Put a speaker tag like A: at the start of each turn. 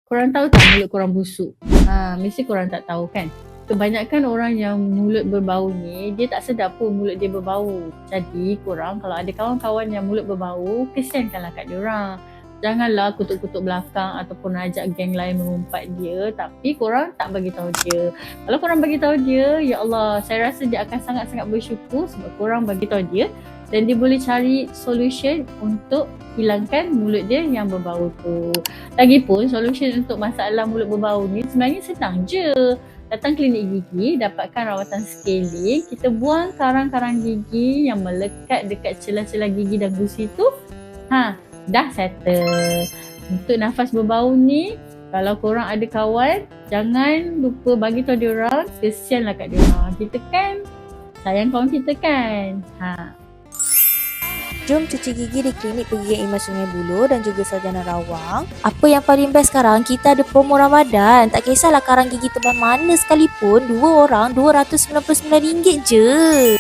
A: Korang tahu tak mulut korang busuk? Mesti korang tak tahu kan? Kebanyakan orang yang mulut berbau ni, dia tak sedar pun mulut dia berbau. Jadi korang kalau ada kawan-kawan yang mulut berbau, kesiankanlah kat diorang. Janganlah kutuk-kutuk belakang ataupun ajak geng lain mengumpat dia, tapi korang tak bagi tahu dia. Kalau korang bagi tahu dia, ya Allah, saya rasa dia akan sangat-sangat bersyukur sebab korang bagi tahu dia dan dia boleh cari solution untuk hilangkan mulut dia yang berbau tu. Lagipun solution untuk masalah mulut berbau ni sebenarnya senang je. Datang klinik gigi, dapatkan rawatan scaling, kita buang karang-karang gigi yang melekat dekat celah-celah gigi dan gusi tu. Dah settle. Untuk nafas berbau ni, kalau korang ada kawan, jangan lupa bagi tahu diorang, kesianlah kat diorang. Kita kan sayang kawan kita kan.
B: Jom cuci gigi di klinik Pergian Iman Sungai Buloh dan juga Sarjana Rawang. Apa yang paling best sekarang, kita ada promo Ramadan. Tak kisahlah karang gigi tebal mana sekalipun, 2 orang RM299 je.